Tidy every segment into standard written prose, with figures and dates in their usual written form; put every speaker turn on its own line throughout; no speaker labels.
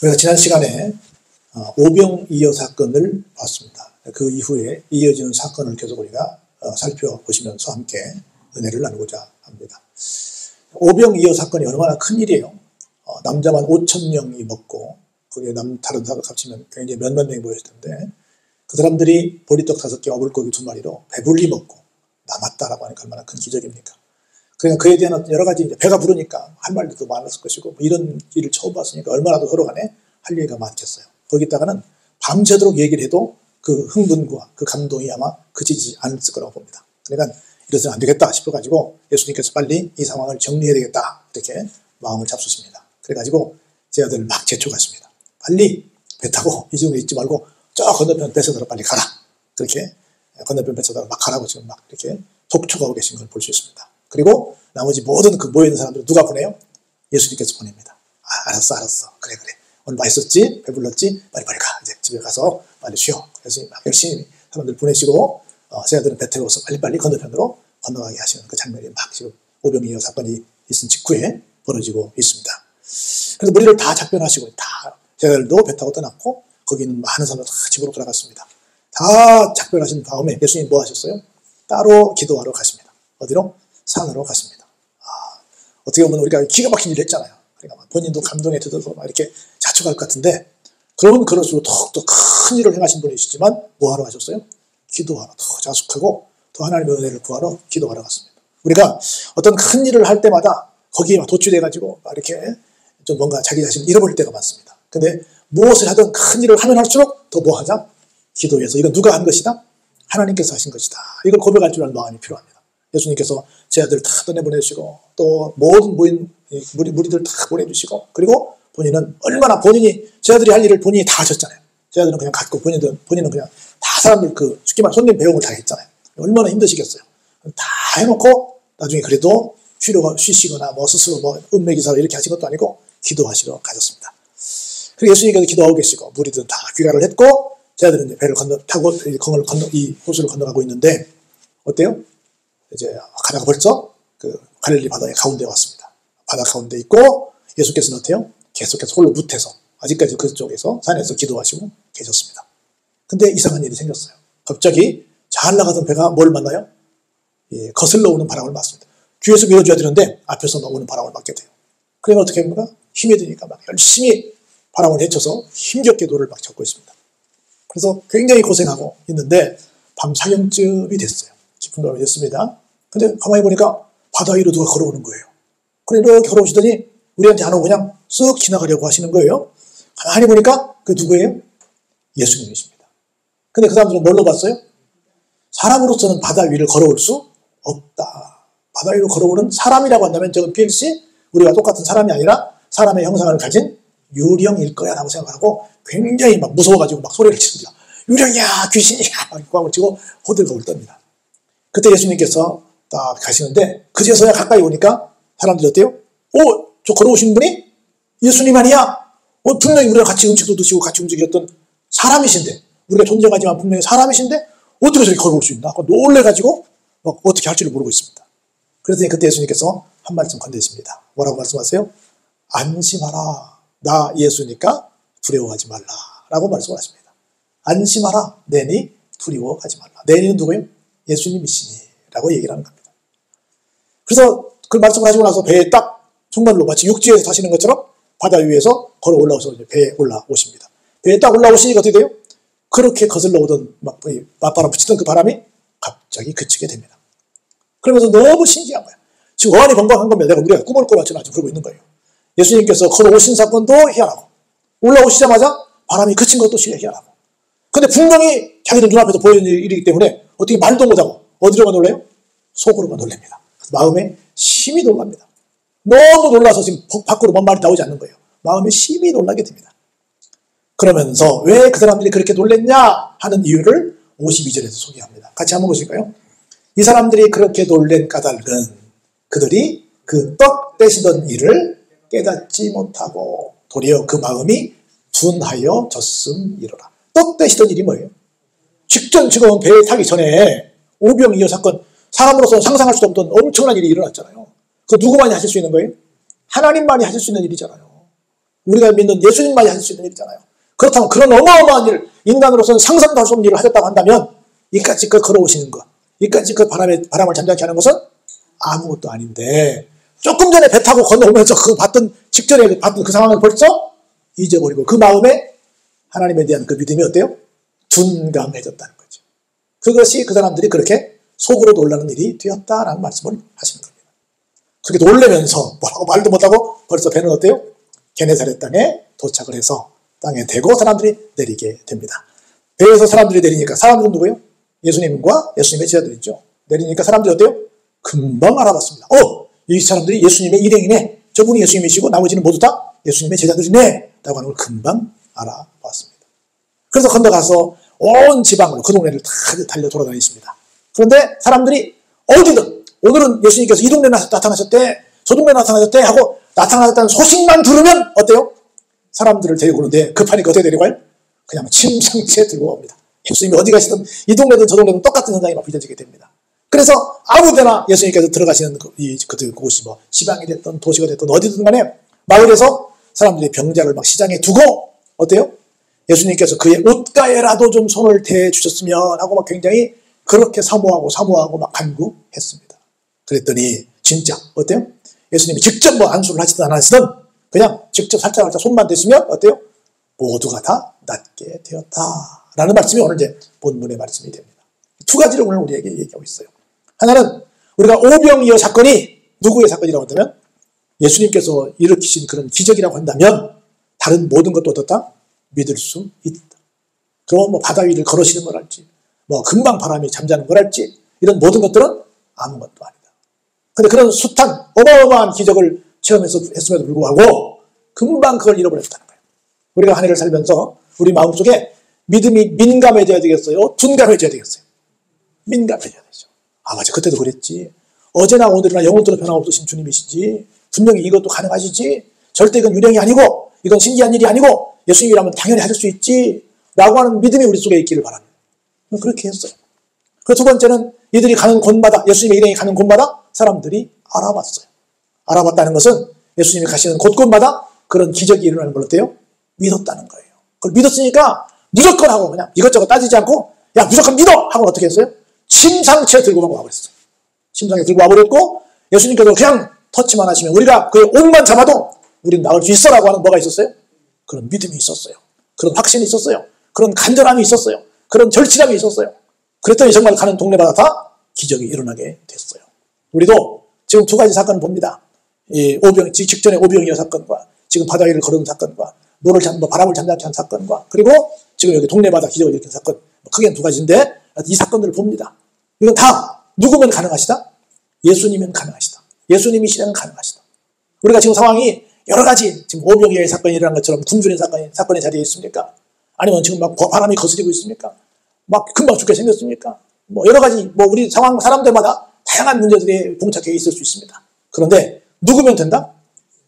그래서 지난 시간에 오병이어 사건을 봤습니다. 그 이후에 이어지는 사건을 계속 우리가 살펴보시면서 함께 은혜를 나누고자 합니다. 오병이어 사건이 얼마나 큰 일이에요. 남자만 5,000명이 먹고 거기에 다른 사람 합치면 굉장히 몇만 명이 모였을 텐데 그 사람들이 보리떡 5개, 어불고기 2마리로 배불리 먹고 남았다라고 하니까 얼마나 큰 기적입니까? 그러니까 그에 대한 여러 가지 이제 배가 부르니까 할 말도 더 많았을 것이고 이런 일을 처음 봤으니까 얼마나 더 서로 간에 할 얘기가 많겠어요. 거기다가는 밤새도록 얘기를 해도 그 흥분과 그 감동이 아마 그치지 않았을 거라고 봅니다. 그러니까 이래서는 안 되겠다 싶어가지고 예수님께서 빨리 이 상황을 정리해야 되겠다 이렇게 마음을 잡수십니다. 그래가지고 제 아들을 막 재촉했습니다. 빨리 배 타고 이 지역에 있지 말고 저 건너편 배서다로 빨리 가라. 그렇게 건너편 배서다로 막 가라고 지금 막 이렇게 독촉하고 계신 걸 볼 수 있습니다. 그리고 나머지 모든 그 모여있는 사람들을 누가 보내요? 예수님께서 보냅니다. 알았어. 그래. 오늘 맛있었지? 배불렀지? 빨리 가. 이제 집에 가서 빨리 쉬어. 그래서 막 열심히 사람들 보내시고 제 아들은 배 태워서 빨리 건너편으로 건너가게 하시는 그 장면이 막 지금 오병이어 사건이 있은 직후에 벌어지고 있습니다. 그래서 무리를 다 작변하시고 제 아들도 배 타고 떠났고 거기 있는 많은 사람들 다 집으로 돌아갔습니다. 다 작별하신 다음에 예수님 뭐 하셨어요? 따로 기도하러 가십니다. 어디로? 산으로 갔습니다. 어떻게 보면 우리가 기가 막힌 일을 했잖아요. 그러니까 본인도 감동에 들어서 막 이렇게 자축할 것 같은데 그러면 그럴수록 더욱더 큰 일을 행하신 분이시지만 뭐 하러 가셨어요? 기도하러 더 자숙하고 더 하나님의 은혜를 구하러 기도하러 갔습니다. 우리가 어떤 큰 일을 할 때마다 거기에 도취돼가지고 이렇게 좀 뭔가 자기 자신을 잃어버릴 때가 많습니다. 근데 무엇을 하든 큰 일을 하면 할수록 더 뭐 하자? 기도해서 이건 누가 한 것이다? 하나님께서 하신 것이다. 이걸 고백할 줄 아는 마음이 필요합니다. 예수님께서 제 아들 다 떠내보내주시고 또 모든 무리들 다 보내주시고 그리고 본인은 얼마나 제 아들이 할 일을 본인이 다 하셨잖아요. 제 아들은 그냥 갖고 본인은 그냥 다 사람들 쉽게 말해 손님 배웅을 다 했잖아요. 얼마나 힘드시겠어요. 다 해놓고 나중에 그래도 쉬시거나 스스로 은매기사로 이렇게 하신 것도 아니고 기도하시러 가셨습니다. 그리고 예수님께서 기도하고 계시고 무리들은 다 귀가를 했고 제 아들은 이제 배를 타고 이 호수를 건너가고 있는데 어때요? 이제 가다가 벌써 그 갈릴리 바다의 가운데 왔습니다. 바다 가운데 있고 예수께서는 어때요? 계속해서 홀로 무태서 아직까지 그쪽에서 산에서 기도하시고 계셨습니다. 근데 이상한 일이 생겼어요. 갑자기 잘 나가던 배가 뭘 만나요? 거슬러 오는 바람을 맞습니다. 뒤에서 밀어줘야 되는데 앞에서 오는 바람을 맞게 돼요. 그러면 어떻게 합니까? 힘이 드니까 막 열심히 바람을 헤쳐서 힘겹게 노를 막 잡고 있습니다. 그래서 굉장히 고생하고 있는데 밤 사경쯤이 됐어요. 깊은 밤이 됐습니다. 근데 가만히 보니까 바다 위로 누가 걸어오는 거예요. 그래 이렇게 걸어오시더니 우리한테 안 오고 그냥 쓱 지나가려고 하시는 거예요. 가만히 보니까 그 누구예요? 예수님이십니다. 근데 그 사람들은 뭘로 봤어요? 사람으로서는 바다 위를 걸어올 수 없다. 바다 위로 걸어오는 사람이라고 한다면 저건 필시 우리가 똑같은 사람이 아니라 사람의 형상을 가진 유령일 거야 라고 생각하고 굉장히 막 무서워가지고 막 소리를 치습니다. 유령이야 귀신이야 막 꽝을 치고 호들갑을 떱니다. 그때 예수님께서 딱 가시는데 그제서야 가까이 오니까 사람들이 어때요? 저 걸어오신 분이 예수님 아니야? 분명히 우리가 같이 음식도 드시고 같이 움직였던 사람이신데 우리가 존재하지만 분명히 사람이신데 어떻게 저렇게 걸어올 수 있나? 놀래가지고 막 어떻게 할지를 모르고 있습니다. 그랬더니 그때 예수님께서 한 말씀 건네십니다. 뭐라고 말씀하세요? 안심하라. 나 예수니까 두려워하지 말라 라고 말씀하십니다. 안심하라. 내니 두려워하지 말라. 내니는 누구예요? 예수님이시니 라고 얘기를 하는 겁니다. 그래서 그 말씀을 하시고 나서 배에 딱 정말로 마치 육지에서 타시는 것처럼 바다 위에서 걸어 올라오셔서 배에 올라오십니다. 배에 딱 올라오시니까 어떻게 돼요? 그렇게 거슬러 오던 맞바람 붙이던 그 바람이 갑자기 그치게 됩니다. 그러면서 너무 신기한 거예요. 지금 어안이 건강한 겁니다. 우리가 꿈을 꿔봤지만 지금 그러고 있는 거예요. 예수님께서 걸어오신 사건도 희한하고 올라오시자마자 바람이 그친 것도 희한하고 근데 분명히 자기들 눈앞에서 보이는 일이기 때문에 어떻게 말도 못하고 어디로만 놀래요? 속으로만 놀랍니다. 마음에 심히 놀랍니다. 너무 놀라서 지금 밖으로 뭔 말이 나오지 않는 거예요. 마음에 심히 놀라게 됩니다. 그러면서 왜 그 사람들이 그렇게 놀랬냐 하는 이유를 52절에서 소개합니다. 같이 한번 보실까요? 이 사람들이 그렇게 놀란 까닭은 그들이 그 떡 떼시던 일을 깨닫지 못하고 도리어 그 마음이 둔하여 졌음이로라. 떡 떼시던 일이 뭐예요? 직전 지금 배에 타기 전에 오병이어 사건 사람으로서는 상상할 수도 없던 엄청난 일이 일어났잖아요. 그 누구만이 하실 수 있는 거예요? 하나님만이 하실 수 있는 일이잖아요. 우리가 믿는 예수님만이 할 수 있는 일이잖아요. 그렇다면 그런 어마어마한 일, 인간으로서는 상상도 할 수 없는 일을 하셨다고 한다면 이까지 걸어오시는 것, 이까지 바람을 잠잠케 하는 것은 아무것도 아닌데 조금 전에 배 타고 건너오면서 직전에 봤던 그 상황을 벌써 잊어버리고 그 마음에 하나님에 대한 그 믿음이 어때요? 둔감해졌다는 거죠. 그것이 그 사람들이 그렇게 속으로 놀라는 일이 되었다라는 말씀을 하시는 겁니다. 그렇게 놀라면서 뭐라고 말도 못하고 벌써 배는 어때요? 게네사렛 땅에 도착을 해서 땅에 대고 사람들이 내리게 됩니다. 배에서 사람들이 내리니까 사람들은 누구예요? 예수님과 예수님의 제자들이죠. 내리니까 사람들이 어때요? 금방 알아봤습니다. 이 사람들이 예수님의 일행이네. 저분이 예수님이시고 나머지는 모두 다 예수님의 제자들이네. 라고 하는 걸 금방 알아봤습니다. 그래서 건너가서 온 지방으로 그 동네를 다 달려 돌아다니십니다. 그런데 사람들이 어디든 오늘은 예수님께서 이 동네에 나타나셨대, 저 동네에 나타나셨대 하고 나타나셨다는 소식만 들으면 어때요? 사람들을 데리고 오는데 급하니까 어떻게 데리고 와요? 그냥 침상치에 들고 옵니다. 예수님이 어디 가시든 이 동네든 저 동네든 똑같은 현상이 막 빚어지게 됩니다. 그래서 아무데나 예수님께서 들어가시는 그곳이 뭐 지방이 됐든 도시가 됐든 어디든 간에 마을에서 사람들이 병자를 막 시장에 두고 어때요? 예수님께서 그의 옷가에라도 좀 손을 대주셨으면 하고 막 굉장히 그렇게 사모하고 막 간구했습니다. 그랬더니 진짜 어때요? 예수님이 직접 뭐 안수를 하시든 안 하시든 그냥 직접 살짝 손만 대시면 어때요? 모두가 다 낫게 되었다라는 말씀이 오늘 이제 본문의 말씀이 됩니다. 두 가지를 오늘 우리에게 얘기하고 있어요. 하나는 우리가 오병이어 사건이 누구의 사건이라고 한다면 예수님께서 일으키신 그런 기적이라고 한다면 다른 모든 것도 어떻다? 믿을 수 있다. 그럼 뭐 바다 위를 걸으시는 거랄지 뭐 금방 바람이 잠자는 거랄지 이런 모든 것들은 아무것도 아니다. 근데 그런 숱한 어마어마한 기적을 체험했음에도 불구하고 금방 그걸 잃어버렸다는 거예요. 우리가 한 해를 살면서 우리 마음속에 믿음이 민감해져야 되겠어요? 둔감해져야 되겠어요? 민감해져야 되죠. 맞아. 그때도 그랬지. 어제나 오늘이나 영원토록 변함없으신 주님이시지. 분명히 이것도 가능하시지. 절대 이건 유령이 아니고 이건 신기한 일이 아니고 예수님이라면 당연히 하실 수 있지. 라고 하는 믿음이 우리 속에 있기를 바랍니다. 그렇게 했어요. 그 두 번째는 이들이 가는 곳마다 예수님의 일행이 가는 곳마다 사람들이 알아봤어요. 알아봤다는 것은 예수님이 가시는 곳곳마다 그런 기적이 일어나는 걸 어때요? 믿었다는 거예요. 그걸 믿었으니까 무조건 하고 그냥 이것저것 따지지 않고 야 무조건 믿어! 하고 어떻게 했어요? 침상채 들고 와버렸어요. 침상에 들고 와버렸고 예수님께서 그냥 터치만 하시면 우리가 그의 옷만 잡아도 우리는 나을 수 있어라고 하는 뭐가 있었어요? 그런 믿음이 있었어요. 그런 확신이 있었어요. 그런 간절함이 있었어요. 그런 절실함이 있었어요. 그랬더니 정말 가는 동네마다 다 기적이 일어나게 됐어요. 우리도 지금 두 가지 사건을 봅니다. 직전에 오병이어 사건과 지금 바다 위를 걸은 사건과 바람을 잠잠케 한 사건과 그리고 지금 여기 동네마다 기적을 일으킨 사건 크게는 두 가지인데 이 사건들을 봅니다. 이건 다 누구면 가능하시다? 예수님이면 가능하시다. 예수님이시면 가능하시다. 우리가 지금 상황이 여러 가지 지금 오병이어의 사건이 일어난 것처럼 굶주린 사건의 자리에 있습니까? 아니면 지금 막 바람이 거스리고 있습니까? 막 금방 죽게 생겼습니까? 뭐 여러 가지 우리 상황 사람들마다 다양한 문제들이 봉착해 있을 수 있습니다. 그런데 누구면 된다?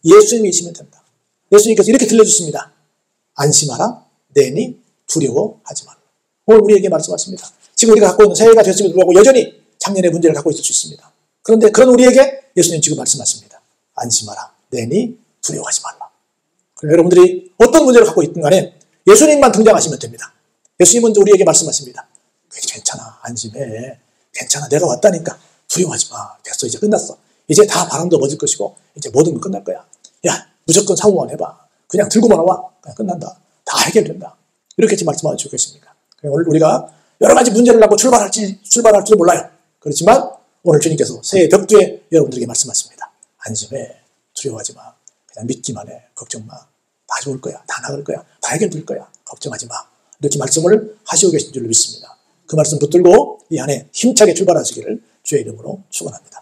예수님이시면 된다. 예수님께서 이렇게 들려주십니다. 안심하라. 내니 두려워하지 말라. 오늘 우리에게 말씀하십니다. 지금 우리가 갖고 있는 새해가 됐음에도 불구하고 여전히 작년의 문제를 갖고 있을 수 있습니다. 그런데 그런 우리에게 예수님 지금 말씀하십니다. 안심하라. 내니 두려워하지 말라. 그럼 여러분들이 어떤 문제를 갖고 있든 간에 예수님만 등장하시면 됩니다. 예수님은 우리에게 말씀하십니다. 괜찮아. 안심해. 괜찮아. 내가 왔다니까. 두려워하지 마. 됐어. 이제 끝났어. 이제 다 바람도 멎을 것이고 이제 모든 건 끝날 거야. 야, 무조건 사고만 해봐. 그냥 들고만 와. 그냥 끝난다. 다 해결된다. 이렇게 지금 말씀하고 계십니까? 오늘 우리가 여러 가지 문제를 갖고 출발할지도 몰라요. 그렇지만 오늘 주님께서 새해 벽두에 여러분들에게 말씀하십니다. 안심해. 두려워하지 마. 그냥 믿기만 해. 걱정 마. 다 좋을 거야. 다 나을 거야. 다 해결될 거야. 걱정하지 마. 이렇게 말씀을 하시고 계신 줄로 믿습니다. 그 말씀 붙들고 이 한 해 힘차게 출발하시기를 주의 이름으로 축원합니다.